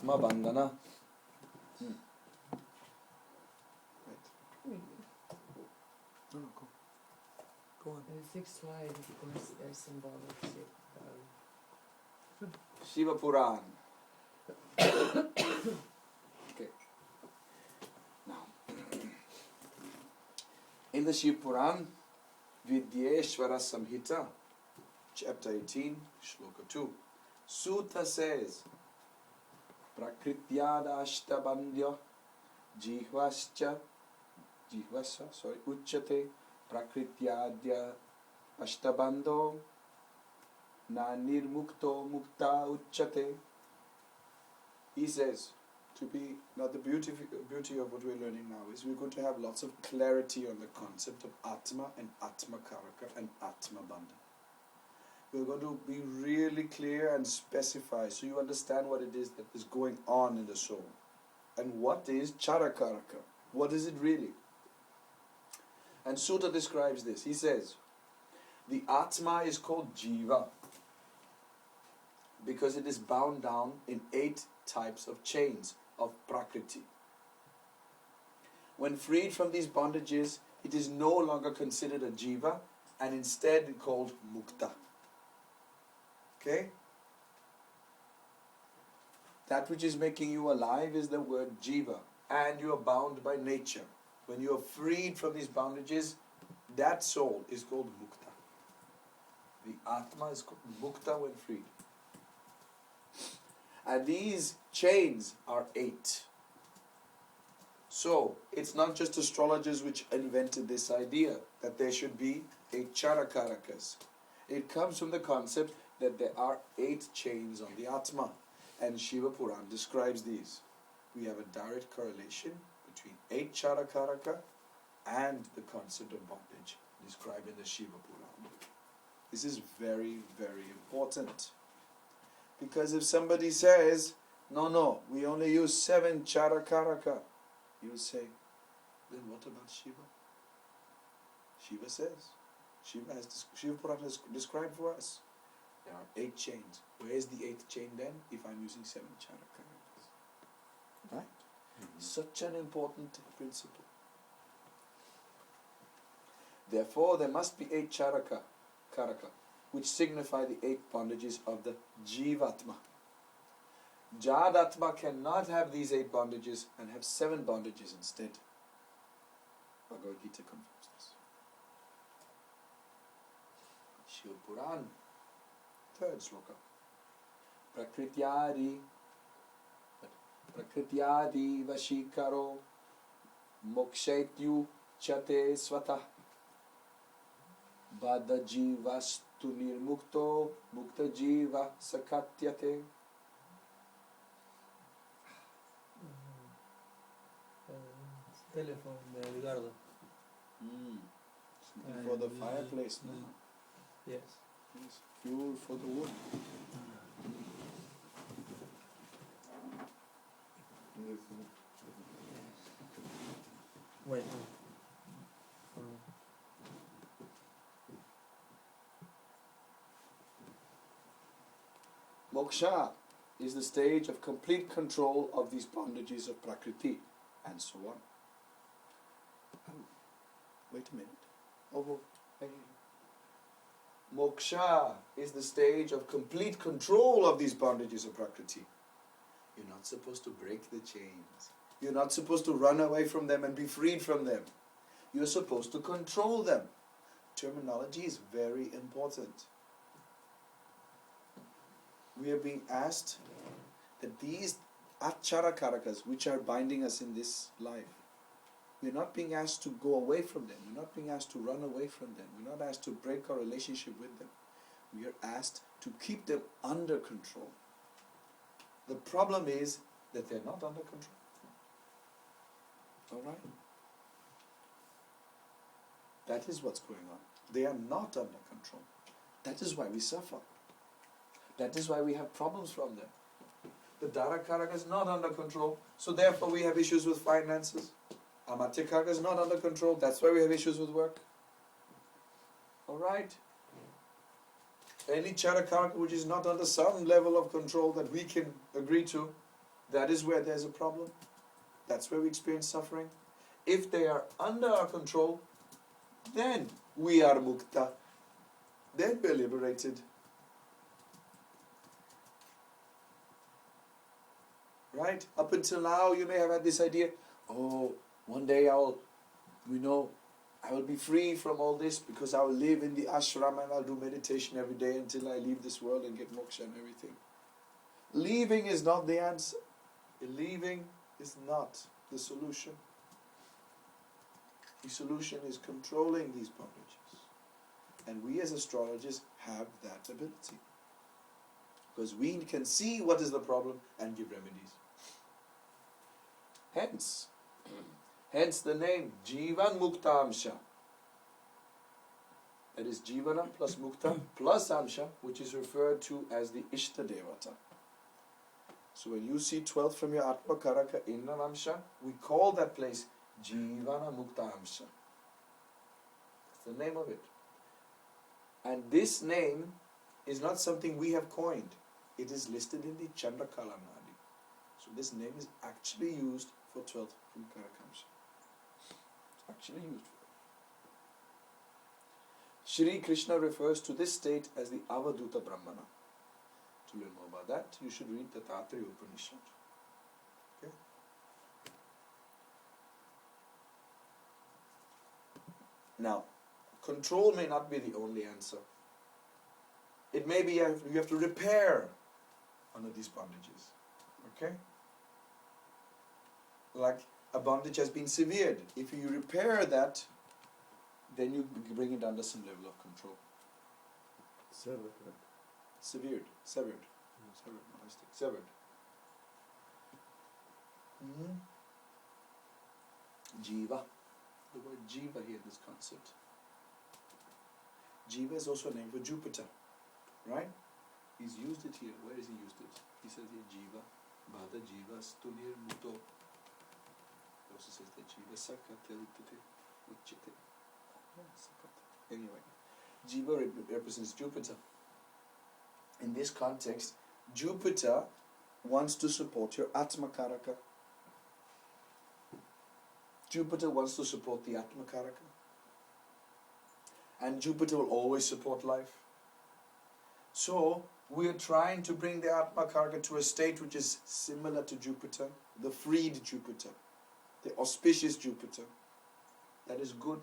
Atma Bandhana. No, go. Go on. The sixth slide, of course, there's symbolic shape. Shiva Puran. Okay. Now, in the Shiva Puran, Vidyeshwara Samhita, chapter 18, shloka 2, Sutta says, Prakrityadashtabandya jihvascha uchyate prakrityadya ashtabandho na nirmukto mukta uchyate. He says, to be, now the beauty of what we're learning now is we're going to have lots of clarity on the concept of Atma and Atma Karaka and Atma Bandha. We're going to be really clear and specify so you understand what it is that is going on in the soul. And what is Charakaraka? What is it really? And Sutta describes this. He says, the Atma is called Jiva because it is bound down in 8 types of chains of Prakriti. When freed from these bondages, it is no longer considered a Jiva and instead called Mukta. Okay? That which is making you alive is the word Jiva, and you are bound by nature. When you are freed from these bondages, that soul is called Mukta. The Atma is called Mukta when freed. And these chains are 8. So, it's not just astrologers which invented this idea that there should be 8 Charakarakas. It comes from the concept that there are 8 chains on the Atma. And Shiva Puran describes these. We have a direct correlation between 8 Charakaraka and the concept of bondage described in the Shiva Puran. This is very, very important. Because if somebody says, no, we only use 7 Charakaraka, you say, then what about Shiva? Shiva says, Shiva Puran has described for us. There are 8 chains. Where is the 8th chain then if I'm using 7 Charakarakas? Right? Such an important principle. Therefore, there must be 8 Karaka, which signify the 8 bondages of the Jivatma. Jadatma cannot have these 8 bondages and have 7 bondages instead. Bhagavad Gita confirms this. Shiva Puran, 3rd sloka. Prakrityadi vashikaro mokshaityu chate swatah badajivastu nirmukto mukta jiva sakatyate. Telephone de Edgardo. Something for the fireplace. No? Yes. Yes. Fuel for the wood. Wait. Moksha is the stage of complete control of these bondages of Prakriti, and so on. Oh, wait a minute. Moksha is the stage of complete control of these bondages of Prakriti. You're not supposed to break the chains. You're not supposed to run away from them and be freed from them. You're supposed to control them. Terminology is very important. We are being asked that these Achara-karakas, which are binding us in this life, we're not being asked to go away from them. We're not being asked to run away from them. We're not asked to break our relationship with them. We are asked to keep them under control. The problem is that they're not under control. Alright? That is what's going on. They are not under control. That is why we suffer. That is why we have problems from them. The Dharakaraka is not under control, so therefore we have issues with finances. Amatya Karaka is not under control, that's why we have issues with work. Alright? Any Charakaraka which is not under some level of control that we can agree to, that is where there's a problem. That's where we experience suffering. If they are under our control, then we are mukta. Then we're liberated. Right? Up until now, you may have had this idea, oh, one day I will be free from all this because I will live in the ashram and I'll do meditation every day until I leave this world and get moksha and everything. Leaving is not the answer. Leaving is not the solution. The solution is controlling these bondages. And we as astrologers have that ability. Because we can see what is the problem and give remedies. Hence the name Jivan Mukta Amsha. That is Jivana plus Mukta plus Amsha, which is referred to as the Ishta Devata. So when you see 12th from your Atma Karaka in an Amsha, we call that place Jivana Mukta Amsha. That's the name of it. And this name is not something we have coined. It is listed in the Chandrakala Nadi. So this name is actually used for 12th from Karakamsha. It's actually used for it. Shri Krishna refers to this state as the Avaduta Brahmana. To learn more about that, you should read the Tatri Upanishad. Okay? Now, control may not be the only answer. It may be you have to repair one of these bondages. Okay? Like a bondage has been severed. If you repair that, then you bring it under some level of control. Severed. Severed. Severed. Severed. Jiva. The word Jiva here in this concept. Jiva is also a name for Jupiter. Right? He's used it here. Where has he used it? He says here Jiva. Bhada Jiva Stulir Muto. He also says that Jiva Sakate Uchite. Anyway, Jiva represents Jupiter. In this context, Jupiter wants to support your Atma Karaka. Jupiter wants to support the Atma Karaka. And Jupiter will always support life. So, we are trying to bring the Atma Karaka to a state which is similar to Jupiter, the freed Jupiter, the auspicious Jupiter. That is good.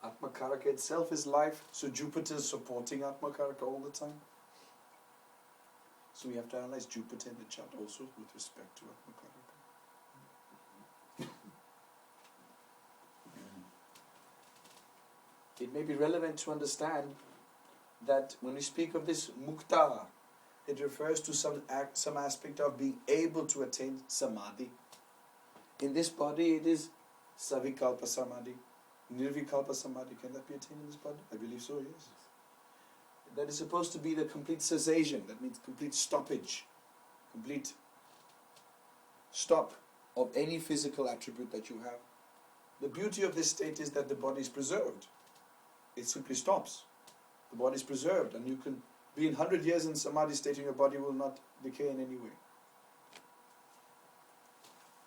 Atma Karaka itself is life, so Jupiter is supporting Atma Karaka all the time. So we have to analyze Jupiter in the chart also with respect to Atma Karaka. It may be relevant to understand that when we speak of this mukta, it refers to some aspect of being able to attain samadhi. In this body, it is savikalpa samadhi. Nirvikalpa samadhi, can that be attained in this body? I believe so, yes. That is supposed to be the complete cessation, that means complete stoppage, complete stop of any physical attribute that you have. The beauty of this state is that the body is preserved. It simply stops. The body is preserved, and you can be in 100 years in samadhi state and your body will not decay in any way.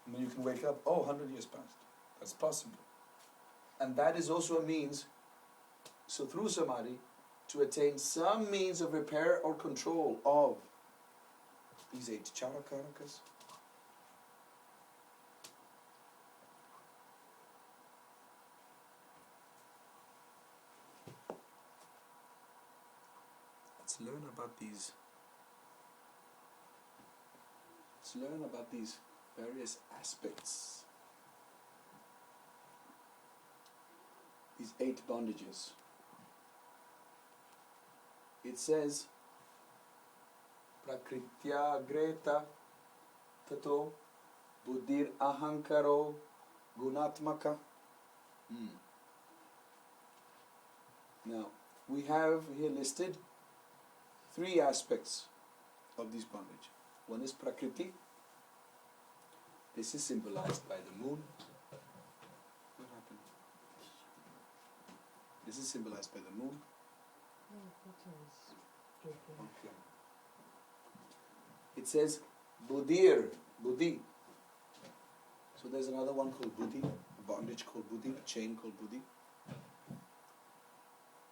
And then you can wake up, 100 years passed. That's possible. And that is also a means, so through samadhi, to attain some means of repair or control of these 8 charakarakas. Let's learn about these. Let's learn about these various aspects. These 8 bondages. It says, Prakritya Greta Tato Buddhir Ahankaro Gunatmaka. Now, we have here listed 3 aspects of this bondage. One is Prakriti. This is symbolized by the moon. What happened? This is symbolized by the moon. Okay. It says budir, buddhi. So there's another one called buddhi, a bondage called buddhi, a chain called buddhi.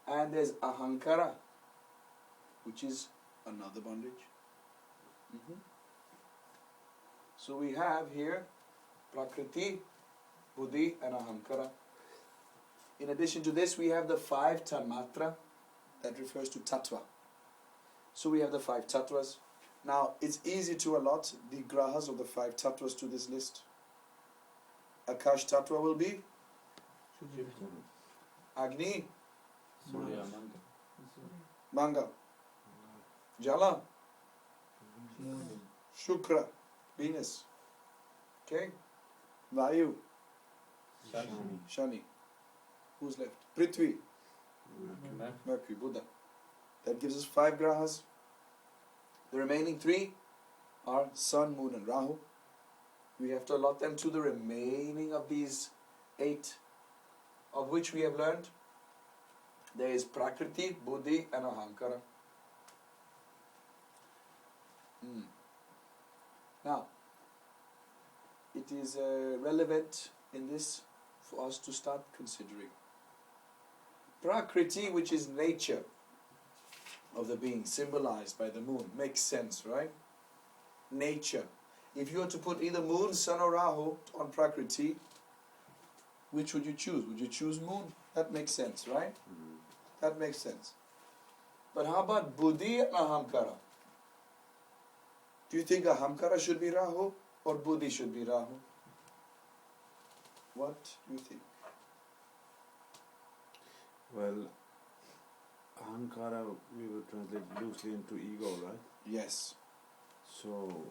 And there's ahankara, which is another bondage. So we have here prakriti, buddhi and ahankara. In addition to this, we have the 5 tanmatra that refers to tattva. So we have the 5 tattvas. Now, it's easy to allot the grahas of the 5 tattvas to this list. Akash tattva will be Agni, Surya, Manga, Jala, Shukra, Venus. Okay? Vayu, Shani, Shani. Who's left? Prithvi, Mercury, Mercury, Buddha. That gives us 5 grahas. The remaining 3 are Sun, Moon and Rahu. We have to allot them to the remaining of these 8, of which we have learned there is Prakriti, Buddhi and Ahankara. Now, it is relevant in this for us to start considering. Prakriti, which is nature of the being, symbolized by the moon, makes sense, right? Nature. If you were to put either moon, sun or Rahu on Prakriti, which would you choose? Would you choose moon? That makes sense, right? That makes sense. But how about Buddhi and Ahamkara? Do you think Ahamkara should be Rahu or Buddhi should be Rahu? What do you think? Well, ahankara we would translate loosely into ego, right? Yes. So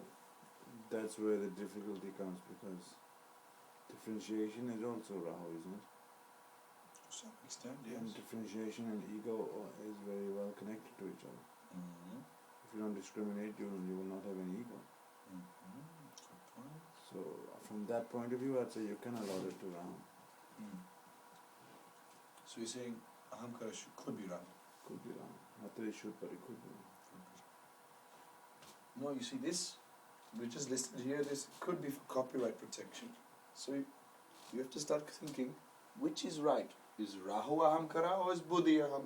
that's where the difficulty comes, because differentiation is also Rahu, isn't it? To some extent, And yes. differentiation and ego is very well connected to each other. If you don't discriminate, you will not have any ego. Good point. So from that point of view, I'd say you can allot it to Rahu. So you're saying Ahamkara could be Rahu? Could be Rahu. Not that it should, but it could be. No, you see this, we just listed here, this could be for copyright protection. So you have to start thinking, which is right? Is Rahu Ahamkara or is Buddhi Rahu?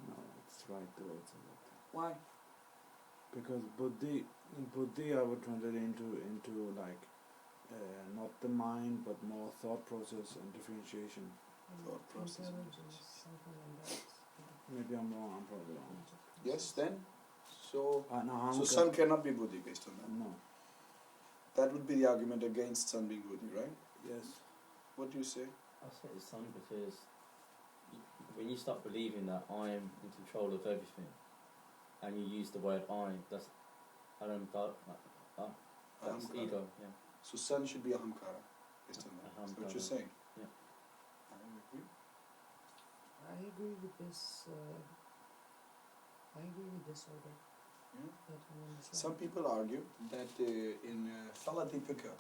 No, it's right the way it's allotted. Why? Because buddhi I would translate into like not the mind but more thought process and differentiation. Thought process. Something like that. Maybe I'm wrong. I'm probably wrong. Yes, then? So No, sun cannot be Buddhi based on that. No. That would be the argument against sun being Buddhi, right? Yes. What do you say? I say the sun because when you start believing that I am in control of everything, and you use the word I, that's Ahamkara. ego. Yeah. So sun should be Ahamkara based on that. That's what you're Ahamkara. saying? Yeah. I agree. I agree with this. I agree with this order. Yeah. That one is Some right. people argue that in Faladipika,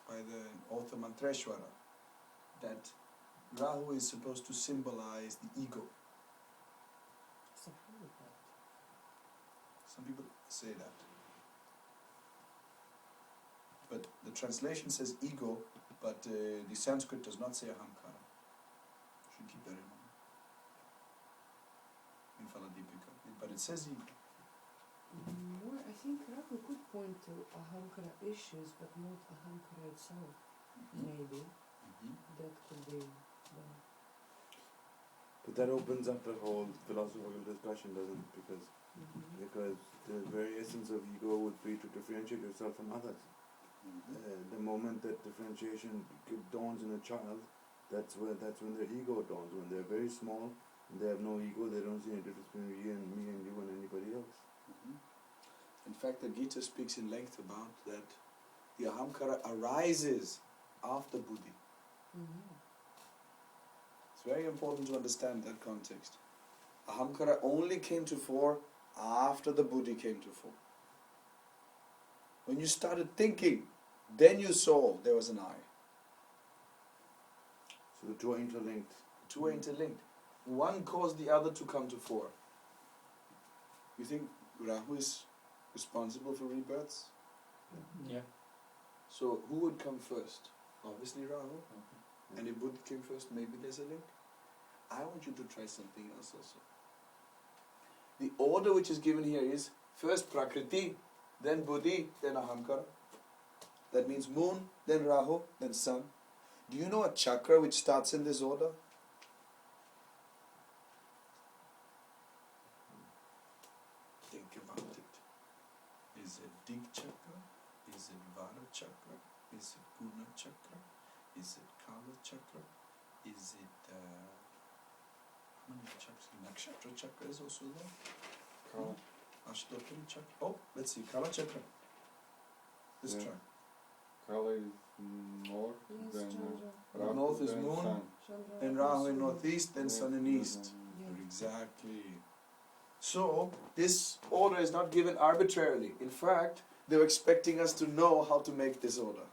by the author Mantreshwara, that Rahu is supposed to symbolize the ego. So how would that? Some people say that. But the translation says ego, but the Sanskrit does not say ahamkara. You should keep that in mind. In Faladipika. But it says ego. More, I think Rahu could point to Ahamkara issues, but not Ahamkara itself. Maybe that could be. But that opens up a whole philosophical discussion, doesn't it? Because the very essence of ego would be to differentiate yourself from others. The moment that differentiation dawns in a child, that's when their ego dawns. When they're very small and they have no ego, they don't see any difference between me and you and anybody else. In fact, the Gita speaks in length about that the ahamkara arises after buddhi. It's very important to understand that context. Ahamkara only came to fore after the buddhi came to fore. When you started thinking, then you saw there was an I. So the two are interlinked. Two are interlinked. One caused the other to come to fore. You think Rahu is responsible for rebirths? Yeah. So who would come first? Obviously Rahu. And if Buddha came first, maybe there's a link. I want you to try something else also. The order which is given here is first Prakriti, then Buddhi, then Ahamkara. That means moon, then Rahu, then sun. Do you know a chakra which starts in this order? Think about it. Is it Dig chakra? Is it Vara chakra? Is it Guna chakra? Is it Kala chakra? Is it how many chakras? Nakshatra chakra is also there. Kala. Ashtotri chakra. Oh, let's see. Kala chakra. Let's Yeah. try. Kala is north, Yes, then Chandra. Rahu, North is then moon. sun. Chandra. Then Rahu in Sun. northeast, then North, sun in then east. Yeah. Exactly. So, this order is not given arbitrarily. In fact, they were expecting us to know how to make this order.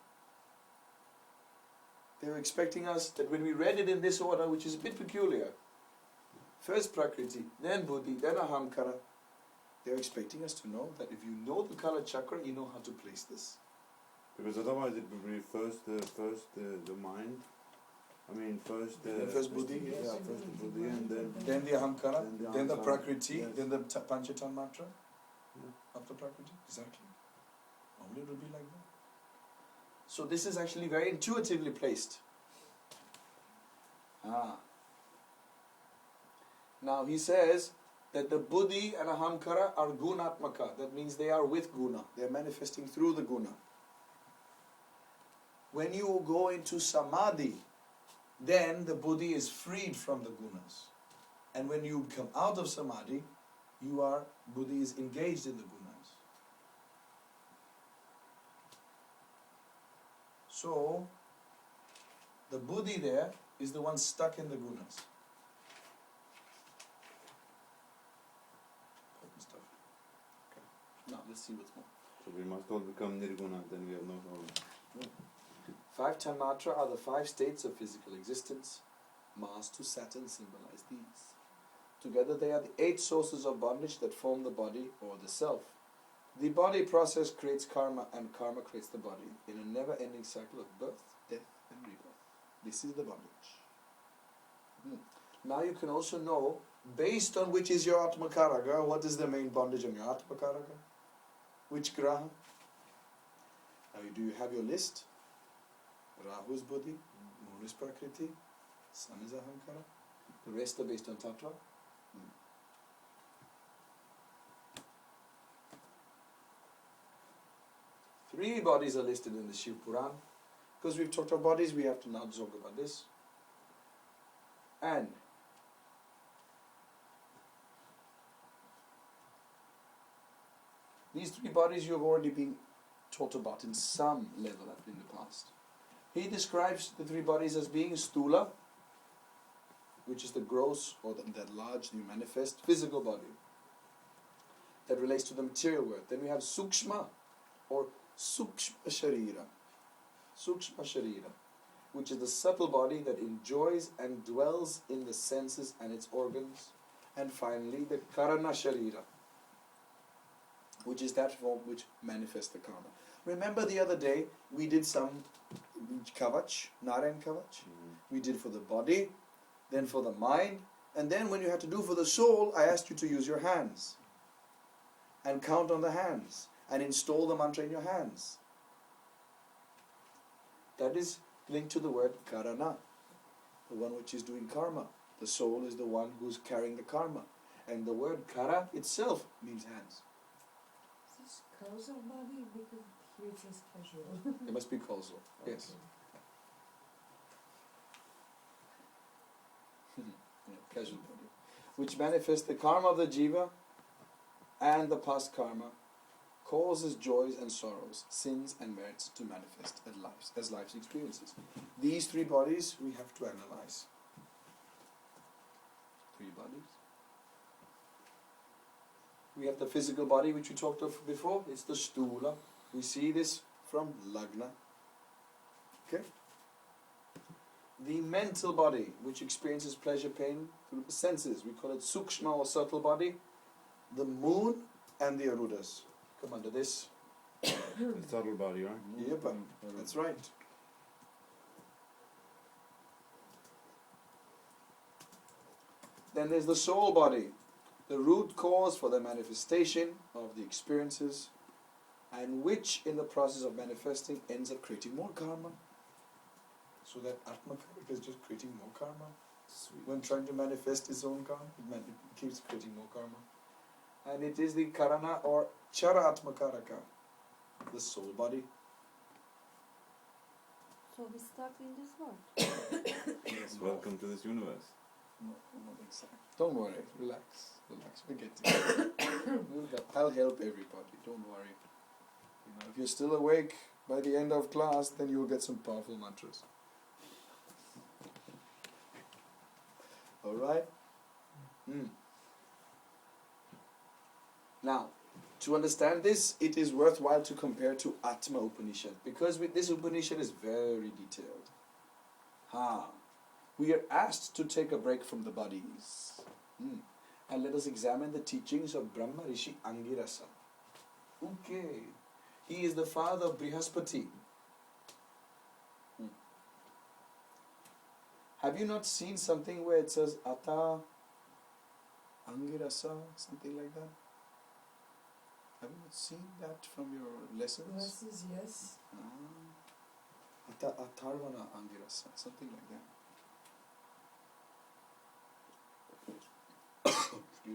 They were expecting us that when we read it in this order, which is a bit peculiar, first Prakriti, then Buddhi, then Ahamkara, they were expecting us to know that if you know the Kala chakra, you know how to place this. Because otherwise it would be first the mind. I mean first Then first Buddhi, yeah, yes. first the Buddhi and then Then the Ahamkara, then the Ahamkara. Prakriti, Yes. then the Panchatan Matra Yeah. of the Prakriti. Exactly. Normally it will be like that. So this is actually very intuitively placed. Now he says that the Buddhi and Ahamkara are Gunatmaka. That means they are with Guna. They are manifesting through the Guna. When you go into Samadhi, then the Buddhi is freed from the Gunas. And when you come out of Samadhi, Buddhi is engaged in the Gunas. So, the Buddhi there is the one stuck in the Gunas. Important stuff. Okay. Now, let's see what's more. so we must all become nirguna, then we have no problem. 5 Tanmatra are the 5 states of physical existence. Mars to Saturn symbolize these. Together they are the 8 sources of bondage that form the body or the self. The body process creates karma and karma creates the body in a never-ending cycle of birth, death and rebirth. This is the bondage. Now you can also know, based on which is your Atma Karaga, what is the main bondage on your Atma Karaga? Which graha? Now do you have your list? Rahu is Buddhi, Moon is Prakriti, Sun is Ahamkara. The rest are based on Tattva. 3 bodies are listed in the Shiv Puran. Because we've talked about bodies, we have to now talk about this. And these 3 bodies you have already been taught about in some level in the past. He describes the 3 bodies as being Stula, which is the gross or that large, new manifest physical body that relates to the material world. Then we have Sukshma or Sukshma Sharira. Sukshma Sharira, which is the subtle body that enjoys and dwells in the senses and its organs. And finally, the Karana Sharira, which is that form which manifests the karma. Remember the other day, we did some Kavach, Narayan Kavach. We did for the body, then for the mind, and then when you had to do for the soul, I asked you to use your hands. And count on the hands. And install the mantra in your hands. That is linked to the word Karana, the one which is doing karma. The soul is the one who's carrying the karma. And the word Kara itself means hands. Is this causal body? Because here it says casual. It must be causal, yes. Yeah, casual body. Which manifests the karma of the jiva and the past karma, causes joys and sorrows, sins and merits to manifest as life's experiences. These 3 bodies we have to analyze. 3 bodies. We have the physical body which we talked of before. It's the stula. We see this from Lagna. Okay? the mental body, which experiences pleasure, pain through the senses. We call it sukshma or subtle body. The moon and the arudas come under this. The subtle body, right? Yep, that's right. Then there's the soul body, the root cause for the manifestation of the experiences, and which in the process of manifesting ends up creating more karma. So that Atma is just creating more karma. Sweet. When trying to manifest its own karma, it keeps creating more karma. And it is the Karana or Chara Atma Karaka, the soul body. So we stuck in this world. Yes, welcome to this universe. No, not exactly. Don't worry, relax. We're getting it. I'll help everybody, don't worry. You know, if you're still awake by the end of class, then you'll get some powerful mantras. Alright? Now, to understand this, it is worthwhile to compare to Atma Upanishad, because this Upanishad is very detailed. We are asked to take a break from the bodies. And let us examine the teachings of Brahma Rishi Angirasa. Okay. He is the father of Brihaspati. Have you not seen something where it says Ata Angirasa, something like that? Have you not seen that from your lessons? Glasses, yes. Ata Atharvana Angirasa, something like that. Excuse me.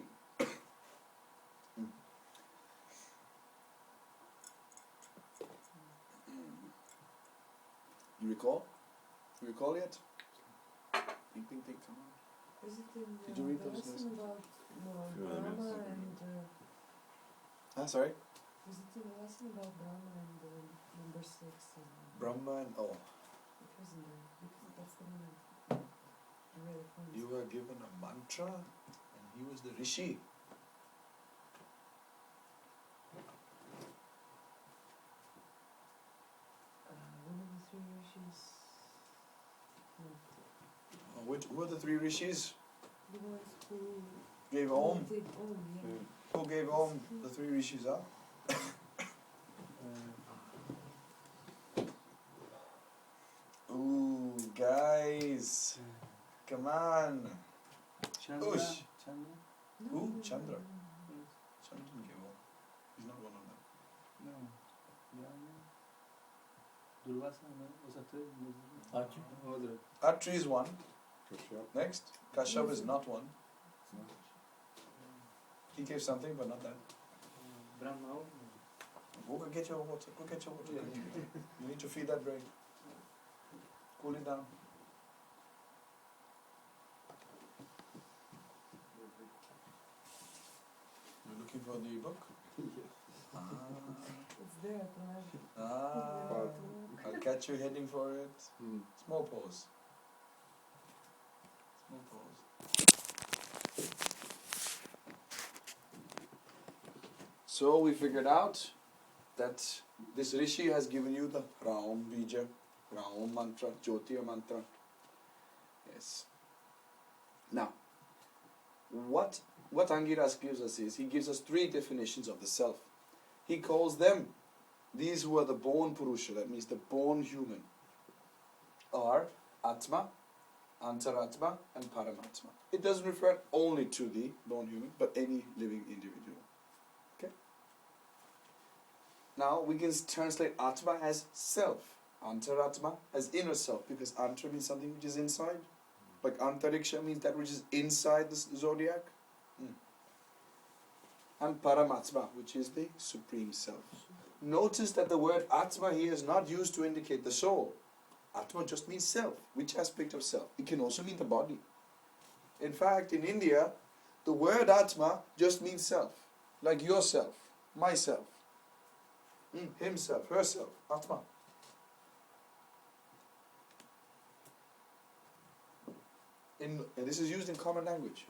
You recall? You recall yet? Think, come on. Is it in Did you read the those lesson lessons? about Yeah, I Brahma read and Sorry? was it in the lesson about Brahma and number 6? And, Brahma and oh. it was in there because that's the one I really found. You were given a mantra and he was the Rishi. One of the 3 rishis. No, Who are the 3 Rishis? the ones who Gave Om. did Om, yeah. Who gave Om? The 3 Rishis are? Ooh, guys. Come on. Chandra. Ush. Chandra? Who? No, Chandra. no. Chandra didn't give Om. He's not one of them. No. Yeah. Durvasa, no? Was that third? Archie? What was it? Atri is one. Kashyap. Next. Kashyap is not one. No. He gave something, but not that. Brahma. Go get your water. Go get your water. Yeah. You need to feed that brain. Cool it down. You're looking for the book? Ah. It's there, Praj. Ah. I'll catch you heading for it. Small pause. Small pause. So we figured out that this Rishi has given you the Raum Bija, Raum mantra, Jyotir mantra. Yes. Now, what Angiras gives us is, he gives us 3 definitions of the self. He calls them, these who are the born Purusha, that means the born human, are Atma, Antaratma and Paramatma. It doesn't refer only to the born human, but any living individual. Okay? Now we can translate Atma as self, Antaratma as inner self, because Antara means something which is inside. Like Antariksha means that which is inside the zodiac. And Paramatma, which is the supreme self. Notice that the word Atma here is not used to indicate the soul. Atma just means self. Which aspect of self? It can also mean the body. In fact, in India, the word Atma just means self. Like yourself, myself, himself, herself, Atma. And this is used in common language.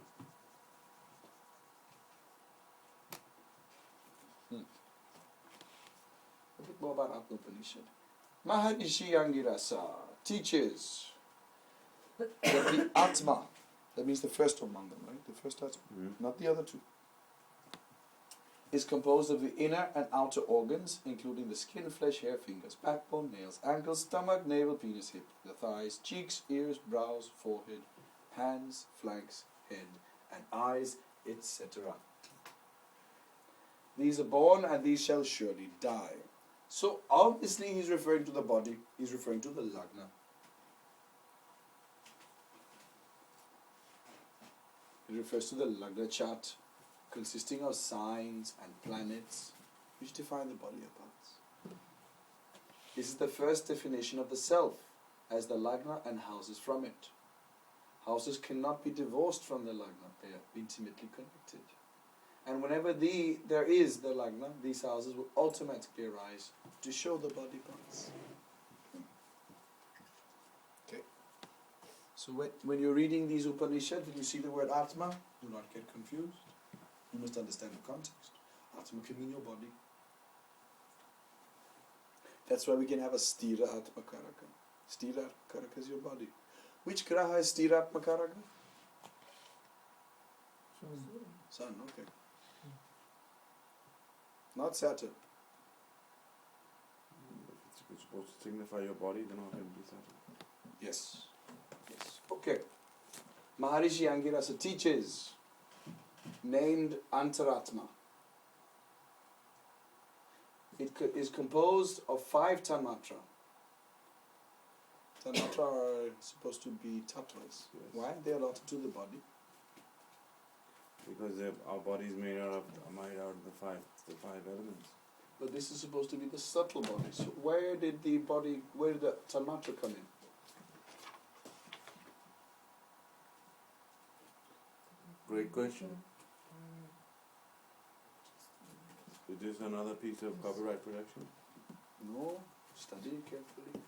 A bit more about Atma Upanishad. Maharishi Angirasa teaches that the Atma, that means the first among them, right? The first Atma, not the other two, is composed of the inner and outer organs, including the skin, flesh, hair, fingers, backbone, nails, ankles, stomach, navel, penis, hip, the thighs, cheeks, ears, brows, forehead, hands, flanks, head, and eyes, etc. These are born and these shall surely die. So obviously he's referring to the body, he's referring to the lagna. It refers to the lagna chart, consisting of signs and planets which define the body of parts. This is the first definition of the self as the lagna and houses from it. Houses cannot be divorced from the lagna, they are intimately connected. And whenever there is the lagna, these houses will automatically arise to show the body parts. Okay. So when you're reading these Upanishads, when you see the word Atma, do not get confused. You must understand the context. Atma can mean your body. That's why we can have a Stira Atma Karaka. Stira Karaka is your body. Which graha is Stira Atma Karaka? Sun, okay. Not Saturn. If it's supposed to signify your body, then how can it be Saturn? Yes. Yes. Okay. Maharishi Angirasa teaches, named Antaratma. It is composed of 5 tanmatra. Tanmatra are supposed to be tattvas. Yes. Why? They are allotted to the body. Because our body is made out of the five elements. But this is supposed to be the subtle body. So where did the tanmatra come in? Great question. Is this another piece of copyright protection? No, study it carefully.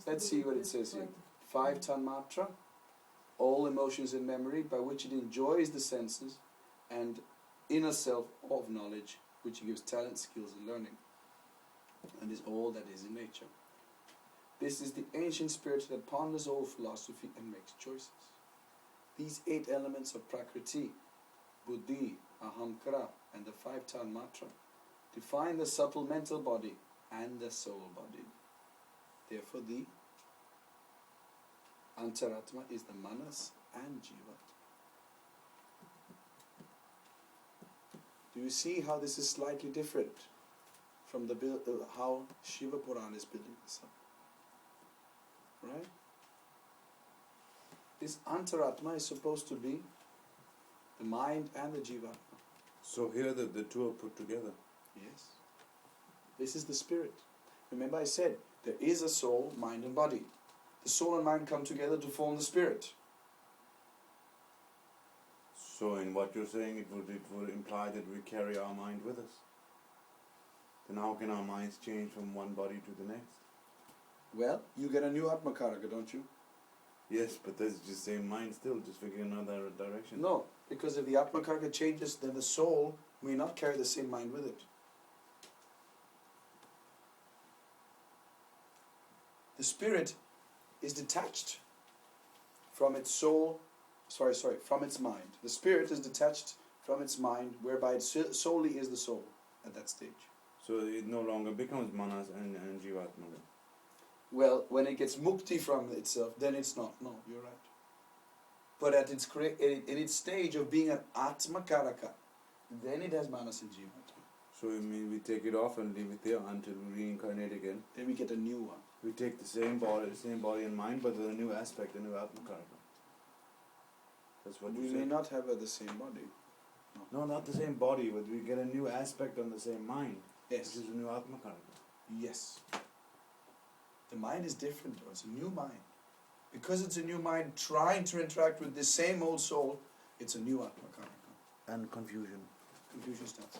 Let's see what it says here. 5 tanmatra, all emotions and memory by which it enjoys the senses, and inner self of knowledge, which gives talent, skills and learning, and is all that is in nature. This is the ancient spirit that ponders all philosophy and makes choices. These 8 elements of Prakriti, Buddhi, Ahamkara, and the 5 tanmatra define the subtle mental body and the soul body. Therefore, the Antaratma is the Manas and Jiva. Do you see how this is slightly different from how Shiva Purana is building this up? Right? This Antaratma is supposed to be the mind and the Jivatma. So here the two are put together. Yes. This is the spirit. Remember I said, there is a soul, mind and body. The soul and mind come together to form the spirit. So in what you're saying, it would imply that we carry our mind with us. Then how can our minds change from one body to the next? Well, you get a new Atmakaraka, don't you? Yes, but that's just the same mind still, just figuring another direction. No, because if the Atmakaraka changes, then the soul may not carry the same mind with it. The spirit is detached from its soul, from its mind. The spirit is detached from its mind, whereby it solely is the soul at that stage. So it no longer becomes manas and jivatma. Well, when it gets mukti from itself, then it's not. No, you're right. But at in its stage of being an Atmakaraka, then it has manas and jivatma. So you mean we take it off and leave it there until we reincarnate again? Then we get a new one. We take the same body and mind, but with a new aspect, a new Atmakaraka. That's what We you may say. not have the same body. No, not the same body, but we get a new aspect on the same mind. Yes. Which is a new Atmakaraka. Yes. The mind is different though. It's a new mind. Because it's a new mind trying to interact with the same old soul, it's a new Atmakaraka. And confusion. Confusion starts.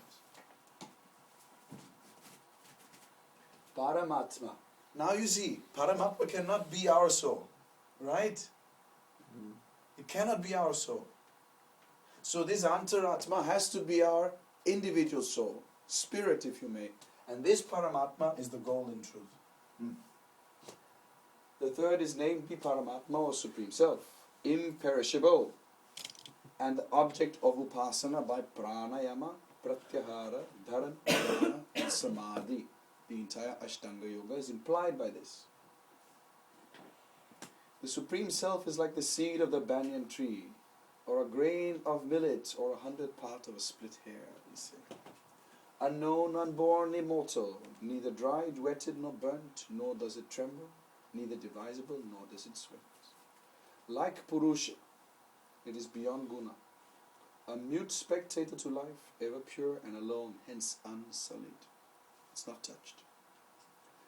Paramatma. Now you see, Paramatma cannot be our soul. Right? It cannot be our soul. So this Antaratma has to be our individual soul. Spirit, if you may. And this Paramatma is the golden truth. The third is named the Paramatma or Supreme Self, imperishable, and the object of upasana by pranayama, pratyahara, dharana, dhyana, and samadhi. The entire Ashtanga Yoga is implied by this. The Supreme Self is like the seed of the banyan tree, or a grain of millet, or 100th part of a split hair, we say. Unknown, unborn, immortal, neither dried, wetted, nor burnt, nor does it tremble, neither divisible, nor does it sweat. Like Purusha, it is beyond guna, a mute spectator to life, ever pure and alone, hence unsullied. It's not touched.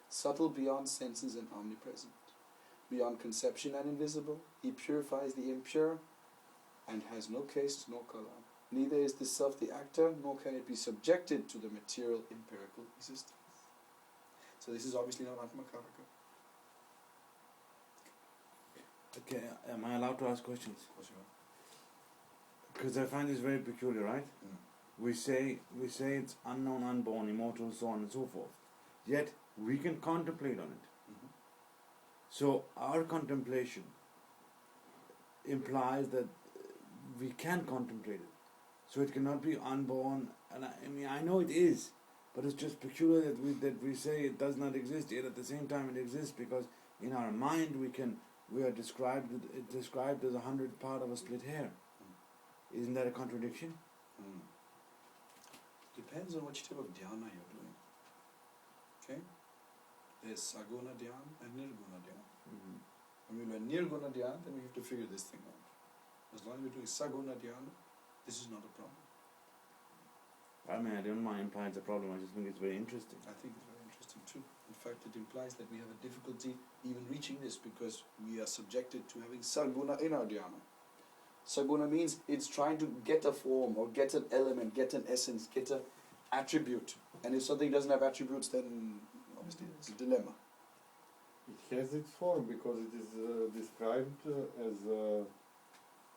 Subtle beyond senses and omnipresent, beyond conception and invisible, he purifies the impure and has no caste nor color. Neither is the self the actor, nor can it be subjected to the material empirical existence. So this is obviously not Atmakaraka. Okay, am I allowed to ask questions? Of course you are. Because I find this very peculiar, right? We say it's unknown, unborn, immortal, so on and so forth. Yet we can contemplate on it. So our contemplation implies that we can contemplate it. So it cannot be unborn, and I know it is, but it's just peculiar that we say it does not exist, yet at the same time it exists, because in our mind we are described as 100th part of a split hair. Isn't that a contradiction? Depends on which type of dhyana you're doing. Okay? There's saguna dhyana and nirguna dhyana. When we learn nirguna dhyana, then we have to figure this thing out. As long as we're doing saguna dhyana, this is not a problem. I mean, I don't mind implies a problem, I just think it's very interesting. I think it's very interesting too. In fact, it implies that we have a difficulty even reaching this because we are subjected to having saguna in our dhyana. Saguna means it's trying to get a form or get an element, get an essence, get an attribute. And if something doesn't have attributes, then obviously it's a dilemma. It has its form because it is described as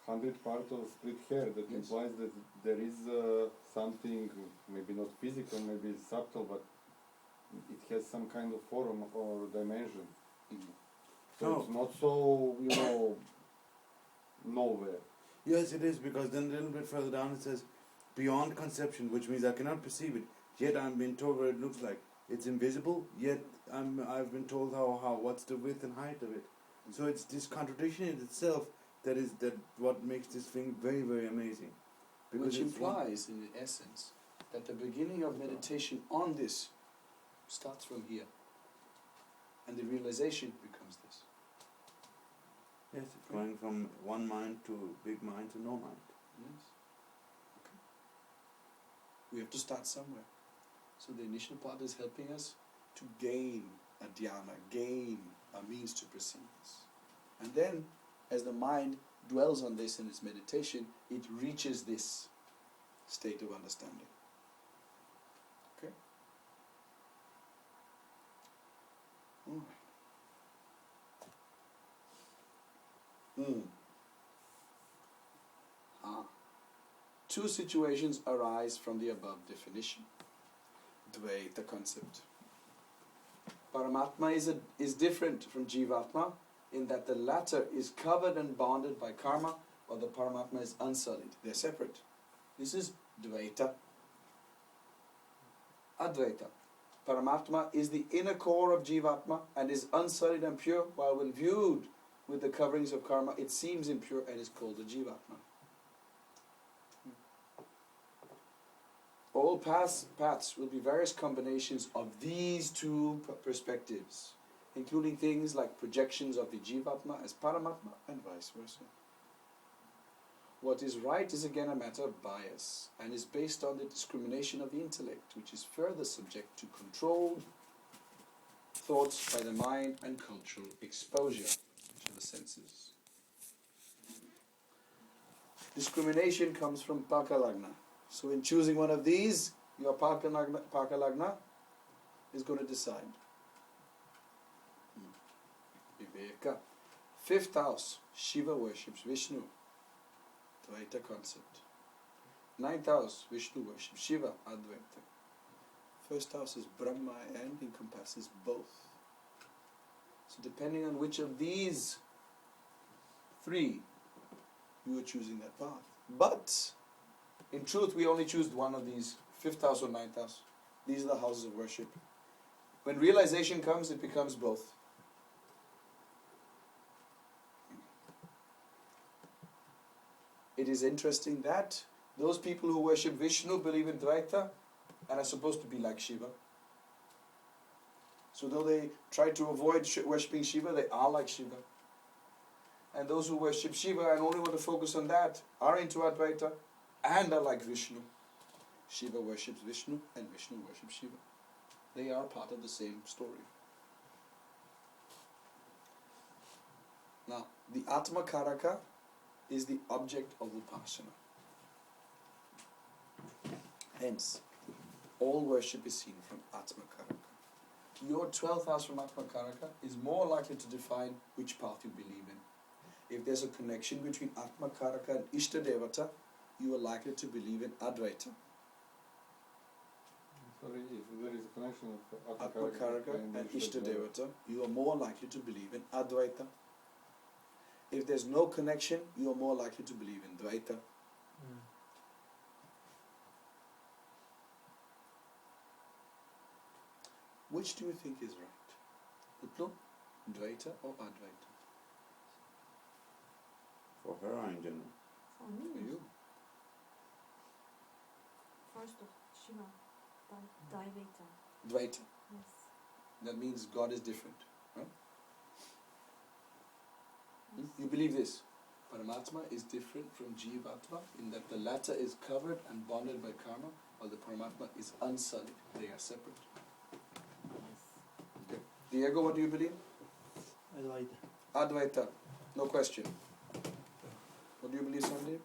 100 part of split hair. That Yes. implies that there is something, maybe not physical, maybe subtle, but it has some kind of form or dimension. So No. it's not so, nowhere. Yes, it is, because then a little bit further down it says, beyond conception, which means I cannot perceive it, yet I'm being told what it looks like. It's invisible, yet I've been told how what's the width and height of it. So it's this contradiction in itself that what makes this thing very, very amazing. Which it's implies, in essence, that the beginning of meditation on this starts from here. And the realization becomes this. Yes, it's going from one mind to big mind to no mind. Yes. Okay. We have to start somewhere. So the initial part is helping us to gain a dhyana, gain a means to perceive this. And then, as the mind dwells on this in its meditation, it reaches this state of understanding. Okay? All right. Two situations arise from the above definition. Dvaita concept. Paramatma is different from Jivatma in that the latter is covered and bonded by karma, while the Paramatma is unsullied. They're separate. This is Dvaita. Advaita. Paramatma is the inner core of Jivatma and is unsullied and pure, while when viewed with the coverings of karma, it seems impure and is called a Jivatma. All paths will be various combinations of these two perspectives, including things like projections of the Jivatma as Paramatma and vice versa. What is right is again a matter of bias and is based on the discrimination of the intellect, which is further subject to controlled thoughts by the mind and cultural exposure, which are the senses. Discrimination comes from Pakalagna. So in choosing one of these, your Pakalagna is going to decide. Viveka. Fifth house, Shiva worships Vishnu. Dvaita concept. Ninth house, Vishnu worships Shiva. Advaita. First house is Brahma and encompasses both. So depending on which of these three, you are choosing that path. But in truth, we only choose one of these, 5th house or 9th house. These are the houses of worship. When realization comes, it becomes both. It is interesting that those people who worship Vishnu believe in Dvaita and are supposed to be like Shiva. So though they try to avoid worshipping Shiva, they are like Shiva. And those who worship Shiva and only want to focus on that are into Advaita and are like Vishnu. Shiva worships Vishnu and Vishnu worships Shiva. They are part of the same story. Now, the Atma Karaka is the object of Upasana. Hence, all worship is seen from Atma Karaka. Your 12th house from Atma Karaka is more likely to define which path you believe in. If there's a connection between Atma Karaka and Ishta Devata, you are likely to believe in Advaita. Sorry, if there is a connection of Atma Karaka and Ishta Devata, you are more likely to believe in Advaita. If there's no connection, you are more likely to believe in Dvaita. Which do you think is right? Utlu, Dvaita or Advaita? For her or in general? For For me, you? first of Shiva, Dvaita. Dvaita. Yes. That means God is different. Right? Yes. You believe this? Paramatma is different from Jivatma in that the latter is covered and bonded by karma, while the Paramatma is unsullied. They are separate. Yes. Okay. Diego, what do you believe? Advaita. Advaita. No question. What do you believe, Sandeep?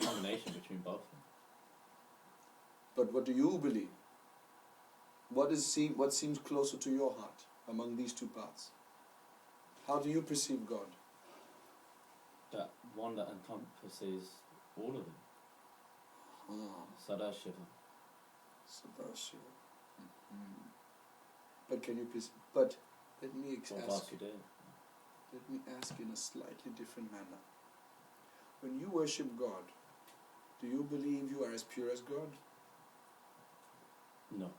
Combination between both. But what do you believe? What seems closer to your heart among these two paths? How do you perceive God? That one that encompasses all of them. Sadashiva. Sadashiva. But can you but let me Or ask Vasudeva. let me ask in a slightly different manner. When you worship God, do you believe you are as pure as God? No.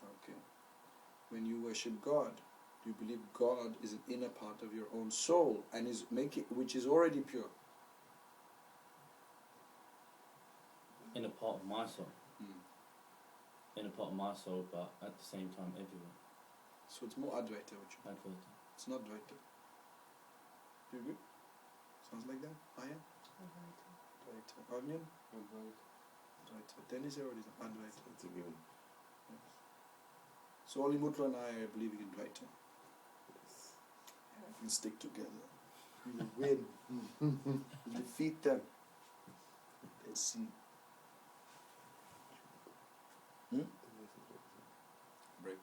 Okay. When you worship God, do you believe God is an inner part of your own soul and which is already pure? In a part of my soul. Hmm. In a part of my soul, but at the same time everywhere. So it's more Advaita, which Advaita. it's not Dvaita. Do you agree? Sounds like that? Aya? Advaita. Dvaita. Onion? Advaita. Dvaita. Dennis already Advaita. It's a given. Yes. So only Mutla and I are believing in Dvaita. We can stick together. We will win. We'll defeat them. Let's see. Break.